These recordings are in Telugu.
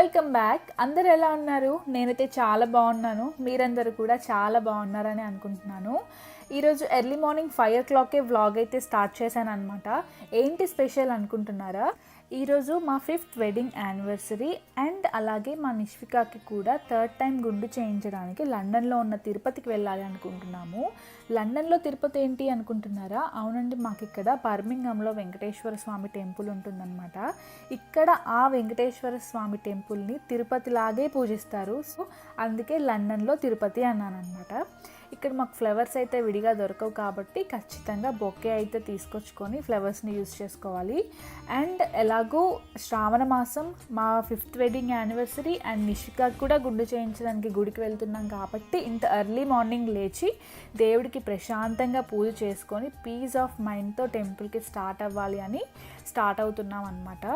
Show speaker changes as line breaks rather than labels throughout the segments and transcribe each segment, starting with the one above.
Welcome back. అందరూ ఎలా ఉన్నారు? నేనైతే చాలా బాగున్నాను. మీరందరూ కూడా చాలా బాగున్నారని అనుకుంటున్నాను. ఈరోజు ఎర్లీ మార్నింగ్ 5 o'clockకే వ్లాగ్ అయితే స్టార్ట్ చేశాను అనమాట. ఏంటి స్పెషల్ అనుకుంటున్నారా? ఈరోజు మా 5th వెడ్డింగ్ యానివర్సరీ అండ్ అలాగే మా నిష్వికాకి కూడా 3rd టైం గుండు చేయించడానికి లండన్లో ఉన్న తిరుపతికి వెళ్ళాలి అనుకుంటున్నాము. లండన్లో తిరుపతి ఏంటి అనుకుంటున్నారా? అవునండి, మాకు ఇక్కడ బర్మింగ్హామ్లో వెంకటేశ్వర స్వామి టెంపుల్ ఉంటుందన్నమాట. ఇక్కడ ఆ వెంకటేశ్వర స్వామి టెంపుల్ని తిరుపతిలాగే పూజిస్తారు. సో అందుకే లండన్లో తిరుపతి అన్నాను అనమాట. ఇక్కడ మాకు ఫ్లవర్స్ అయితే విడిగా దొరకవు కాబట్టి ఖచ్చితంగా బొకే అయితే తీసుకొచ్చుకొని ఫ్లవర్స్ని యూజ్ చేసుకోవాలి. అండ్ ఎలాగో శ్రావణ మాసం మా 5th వెడ్డింగ్ యానివర్సరీ అండ్ నిషికాకి కూడా గుండు చేయించడానికి గుడికి వెళ్తున్నాం కాబట్టి ఇంత ఎర్లీ మార్నింగ్ లేచి దేవుడికి ప్రశాంతంగా పూజ చేసుకొని పీస్ ఆఫ్ మైండ్తో టెంపుల్కి స్టార్ట్ అవ్వాలి అని స్టార్ట్ అవుతున్నాం అన్నమాట.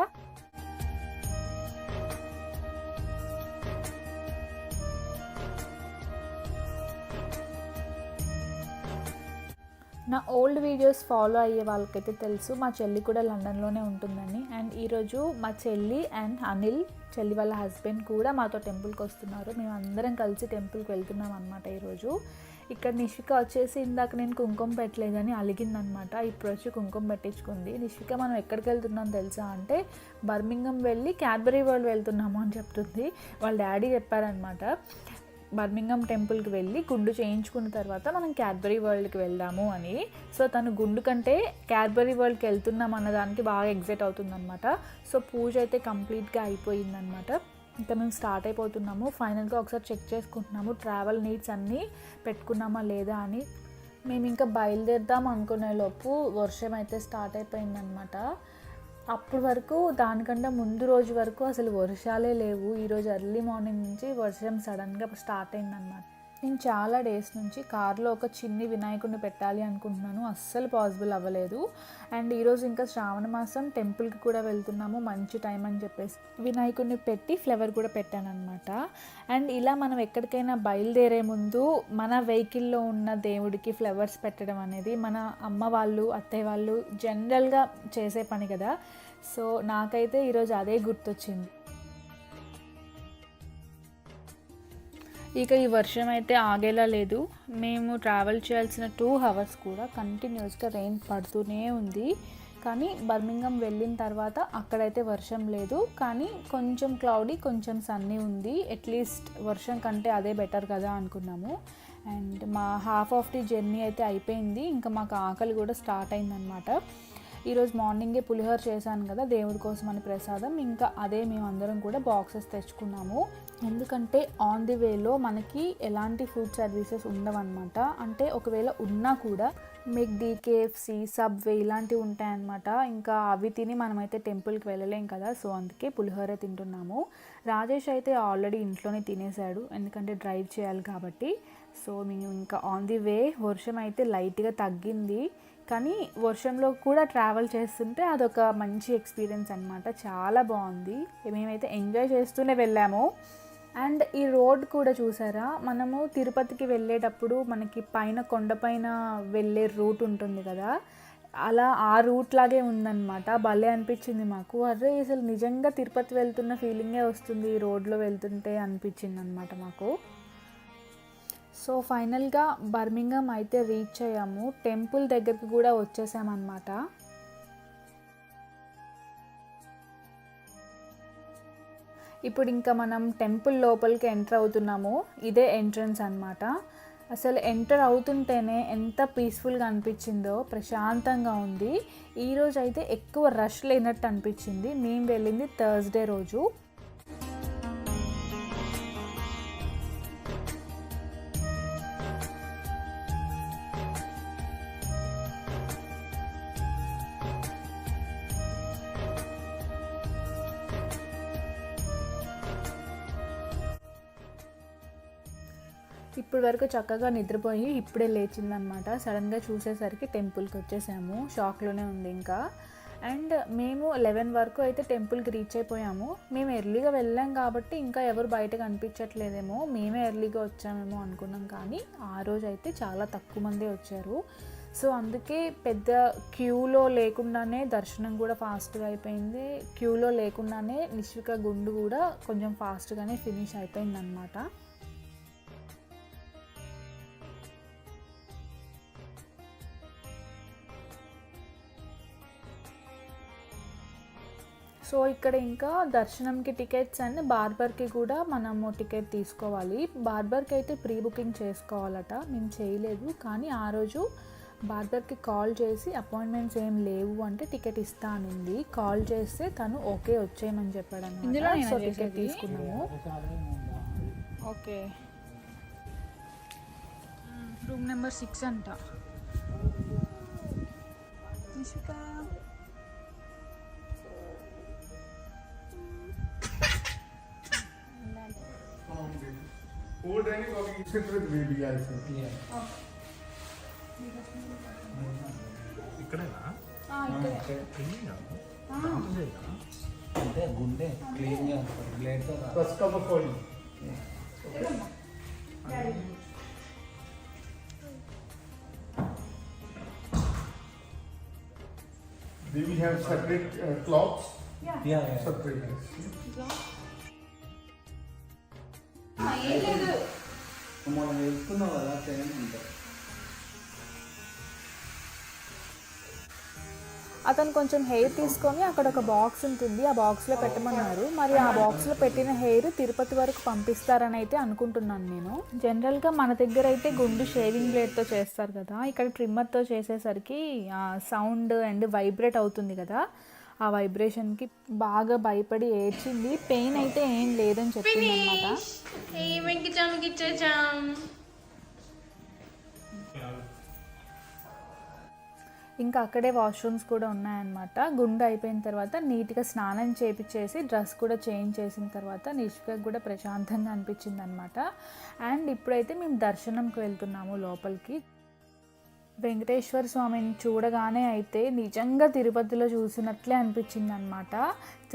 నా ఓల్డ్ వీడియోస్ ఫాలో అయ్యే వాళ్ళకైతే తెలుసు మా చెల్లి కూడా లండన్లోనే ఉంటుందని. అండ్ ఈరోజు మా చెల్లి అండ్ అనిల్, చెల్లి వాళ్ళ హస్బెండ్ కూడా మాతో టెంపుల్కి వస్తున్నారు. మేము అందరం కలిసి టెంపుల్కి వెళ్తున్నాం అనమాట. ఈరోజు ఇక్కడ నిష్విక వచ్చేసి ఇందాక నేను కుంకుమ పెట్టలేదని అలిగిందనమాట. ఇప్పుడు వచ్చి కుంకుమ పెట్టించుకుంది. నిష్విక మనం ఎక్కడికి వెళ్తున్నాం తెలుసా అంటే బర్మింగ్హామ్ వెళ్ళి క్యాడ్బరీ వరల్డ్ వెళ్తున్నాము అని చెప్తుంది. వాళ్ళ డాడీ చెప్పారనమాట, బర్మింగ్హామ్ టెంపుల్కి వెళ్ళి గుండు చేయించుకున్న తర్వాత మనం క్యాడ్బరీ వరల్డ్కి వెళ్దాము అని. సో తను గుండు కంటే క్యాడ్బరీ వరల్డ్కి వెళ్తున్నాం అన్నదానికి బాగా ఎగ్జైట్ అవుతుందన్నమాట. సో పూజ అయితే కంప్లీట్గా అయిపోయిందనమాట. ఇంకా మేము స్టార్ట్ అయిపోతున్నాము. ఫైనల్గా ఒకసారి చెక్ చేసుకుంటున్నాము ట్రావెల్ నీడ్స్ అన్నీ పెట్టుకున్నామా లేదా అని. మేము ఇంకా బయలుదేరుదాం అనుకునే లోపు వర్షం అయితే స్టార్ట్ అయిపోయిందనమాట. అప్పటి వరకు దానికంటే ముందు రోజు వరకు అసలు వర్షాలే లేవు. ఈరోజు ఎర్లీ మార్నింగ్ నుంచి వర్షం సడన్గా స్టార్ట్ అయిందనమాట. నేను చాలా డేస్ నుంచి కార్లో ఒక చిన్ని వినాయకుడిని పెట్టాలి అనుకుంటున్నాను, అస్సలు పాసిబుల్ అవ్వలేదు. అండ్ ఈరోజు ఇంకా శ్రావణ మాసం టెంపుల్కి కూడా వెళ్తున్నాము, మంచి టైం అని చెప్పేసి వినాయకుడిని పెట్టి ఫ్లవర్ కూడా పెట్టానమాట. అండ్ ఇలా మనం ఎక్కడికైనా బయలుదేరే ముందు మన వెహికల్లో ఉన్న దేవుడికి ఫ్లవర్స్ పెట్టడం అనేది మన అమ్మ వాళ్ళు, అత్తయ్య వాళ్ళు జనరల్గా చేసే పని కదా. సో నాకైతే ఈరోజు అదే గుర్తొచ్చింది. ఇక ఈ వర్షం అయితే ఆగేలా లేదు. మేము ట్రావెల్ చేయాల్సిన 2 hours కూడా కంటిన్యూస్గా రెయిన్ పడుతూనే ఉంది. కానీ బర్మింగ్హామ్ వెళ్ళిన తర్వాత అక్కడైతే వర్షం లేదు, కానీ కొంచెం క్లౌడీ కొంచెం సన్నీ ఉంది. అట్లీస్ట్ వర్షం కంటే అదే బెటర్ కదా అనుకున్నాము. అండ్ మా హాఫ్ ఆఫ్ ది జర్నీ అయితే అయిపోయింది. ఇంకా మాకు ఆకలి కూడా స్టార్ట్ అయిందనమాట. ఈరోజు మార్నింగే పులిహోర చేశాను కదా దేవుడి కోసం అని ప్రసాదం, ఇంకా అదే మేమందరం కూడా బాక్సెస్ తెచ్చుకున్నాము. ఎందుకంటే ఆన్ ది వేలో మనకి ఎలాంటి ఫుడ్ సర్వీసెస్ ఉండవన్నమాట. అంటే ఒకవేళ ఉన్నా కూడా మెక్డీ, కేఎఫ్సి, సబ్వే ఇలాంటివి ఉంటాయన్నమాట. ఇంకా అవి తిని మనమైతే టెంపుల్కి వెళ్ళలేం కదా. సో అందుకే పులిహోర తింటున్నాము. రాజేష్ అయితే ఆల్రెడీ ఇంట్లోనే తినేశాడు, ఎందుకంటే డ్రైవ్ చేయాలి కాబట్టి. సో మేము ఇంకా ఆన్ ది వే, వర్షం అయితే లైట్గా తగ్గింది, కానీ వర్షంలో కూడా ట్రావెల్ చేస్తుంటే అదొక మంచి ఎక్స్పీరియన్స్ అనమాట. చాలా బాగుంది, మేమైతే ఎంజాయ్ చేస్తూనే వెళ్ళాము. అండ్ ఈ రోడ్ కూడా చూసారా, మనము తిరుపతికి వెళ్ళేటప్పుడు మనకి పైన కొండపైన వెళ్ళే రూట్ ఉంటుంది కదా, అలా ఆ రూట్ లాగే ఉందన్నమాట. భలే అనిపించింది మాకు. అరే అసలు నిజంగా తిరుపతి వెళ్తున్న ఫీలింగే వస్తుంది ఈ రోడ్లో వెళ్తుంటే అనిపించింది అనమాట మాకు. సో ఫైనల్గా బర్మింగ్హామ్ అయితే రీచ్ అయ్యాము. టెంపుల్ దగ్గరికి కూడా వచ్చేసామన్నమాట. ఇప్పుడు ఇంకా మనం టెంపుల్ లోపలికి ఎంటర్ అవుతున్నాము. ఇదే ఎంట్రన్స్ అన్నమాట. అసలు ఎంటర్ అవుతుంటేనే ఎంత పీస్ఫుల్గా అనిపించిందో, ప్రశాంతంగా ఉంది. ఈరోజు అయితే ఎక్కువ రష్ లేనట్టు అనిపించింది. మేము వెళ్ళింది థర్స్డే రోజు. ఇప్పటి వరకు చక్కగా నిద్రపోయి ఇప్పుడే లేచిందనమాట. సడన్గా చూసేసరికి టెంపుల్కి వచ్చేసాము. షాక్లోనే ఉంది ఇంకా. అండ్ మేము 11 వరకు అయితే టెంపుల్కి రీచ్ అయిపోయాము. మేము ఎర్లీగా వెళ్ళాం కాబట్టి ఇంకా ఎవరు బయటకు అనిపించట్లేదేమో, మేమే ఎర్లీగా వచ్చామేమో అనుకున్నాం. కానీ ఆ రోజు అయితే చాలా తక్కువ మంది వచ్చారు. సో అందుకే పెద్ద క్యూలో లేకుండానే దర్శనం కూడా ఫాస్ట్గా అయిపోయింది. క్యూలో లేకుండానే నిష్విక గుండు కూడా కొంచెం ఫాస్ట్గానే ఫినిష్ అయిపోయిందనమాట. సో ఇక్కడ ఇంకా దర్శనంకి టికెట్స్ అండ్ బార్బర్కి కూడా మనము టికెట్ తీసుకోవాలి. బార్బర్కి అయితే ప్రీ బుకింగ్ చేసుకోవాలట, మేము చేయలేదు. కానీ ఆ రోజు బార్బర్కి కాల్ చేసి అపాయింట్మెంట్స్ ఏం లేవు అంటే టికెట్ ఇస్తా అనింది. కాల్ చేస్తే తను ఓకే వచ్చేయమని చెప్పాడు అన్నమాట. సో టికెట్ తీసుకున్నాము. ఓకే, రూమ్ నెంబర్ 6 అంట.
Old and talking with baby also. Yeah.
ఇక్కడేనా?
అంటే గుండె క్లీన్ గా బ్లేడ్ తో
First cup of oil. Do we have separate cloths?
Yeah.
Separate.
మనం వేసుకున్నాం కదా చేయండి.
అతను కొంచెం హెయిర్ తీసుకొని అక్కడ ఒక బాక్స్ ఉంటుంది, ఆ బాక్స్లో పెట్టమన్నారు. మరి ఆ బాక్స్లో పెట్టిన హెయిర్ తిరుపతి వరకు పంపిస్తారని అయితే అనుకుంటున్నాను నేను. జనరల్గా మన దగ్గర అయితే గుండు షేవింగ్ బ్లేడ్తో చేస్తారు కదా, ఇక్కడ ట్రిమ్మర్తో చేసేసరికి సౌండ్ అండ్ వైబ్రేట్ అవుతుంది కదా, ఆ వైబ్రేషన్కి బాగా భయపడి ఏడ్చింది. పెయిన్ అయితే ఏం లేదని చెప్పింది అనమాట. ఇంకా అక్కడే వాష్రూమ్స్ కూడా ఉన్నాయన్నమాట. గుండు అయిపోయిన తర్వాత నీట్గా స్నానం చేపించేసి డ్రెస్ కూడా చేంజ్ చేసిన తర్వాత నిష్వికకు కూడా ప్రశాంతంగా అనిపించింది అనమాట. అండ్ ఇప్పుడైతే మేము దర్శనంకి వెళ్తున్నాము లోపలికి. వెంకటేశ్వర స్వామిని చూడగానే అయితే నిజంగా తిరుపతిలో చూసినట్లే అనిపించింది అనమాట.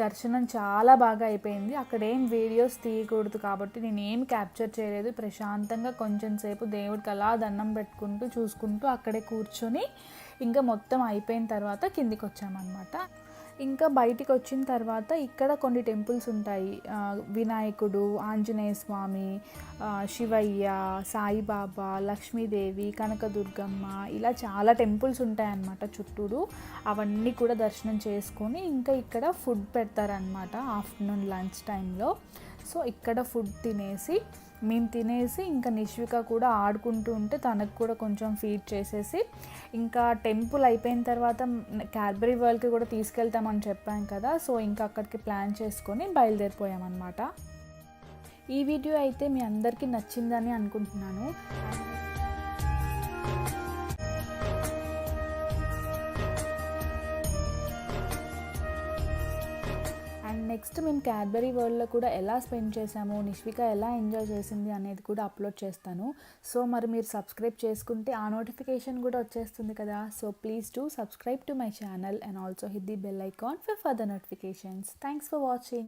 దర్శనం చాలా బాగా అయిపోయింది. అక్కడ ఏం వీడియోస్ తీయకూడదు కాబట్టి నేను ఏం క్యాప్చర్ చేయలేదు. ప్రశాంతంగా కొంచెం సేపు దేవుడికి అలా దండం పెట్టుకుంటూ చూసుకుంటూ అక్కడే కూర్చొని ఇంకా మొత్తం అయిపోయిన తర్వాత కిందికి వచ్చామన్నమాట. ఇంకా బయటికి వచ్చిన తర్వాత ఇక్కడ కొన్ని టెంపుల్స్ ఉంటాయి. వినాయకుడు, ఆంజనేయ స్వామి, శివయ్య, సాయిబాబా, లక్ష్మీదేవి, కనకదుర్గమ్మ, ఇలా చాలా టెంపుల్స్ ఉంటాయన్నమాట చుట్టూరు. అవన్నీ కూడా దర్శనం చేసుకొని ఇంకా ఇక్కడ ఫుడ్ పెడతారనమాట ఆఫ్టర్నూన్ లంచ్ టైంలో. సో ఇక్కడ ఫుడ్ మేము తినేసి ఇంకా నిష్విక కూడా ఆడుకుంటూ ఉంటే తనకు కూడా కొంచెం ఫీడ్ చేసేసి ఇంకా టెంపుల్ అయిపోయిన తర్వాత క్యాడ్బరీ వరల్డ్కి కూడా తీసుకెళ్తామని చెప్పాం కదా, సో ఇంకా అక్కడికి ప్లాన్ చేసుకొని బయలుదేరిపోయామన్నమాట. ఈ వీడియో అయితే మీ అందరికీ నచ్చిందని అనుకుంటున్నాను. నెక్స్ట్ మేము క్యాడ్బరీ వరల్డ్లో కూడా ఎలా స్పెండ్ చేసాము, నిష్విక ఎలా ఎంజాయ్ చేసింది అనేది కూడా అప్లోడ్ చేస్తాను. సో మరి మీరు సబ్స్క్రైబ్ చేసుకుంటే ఆ నోటిఫికేషన్ కూడా వచ్చేస్తుంది కదా. So please do subscribe to my channel and also hit the bell icon for further notifications. Thanks for watching.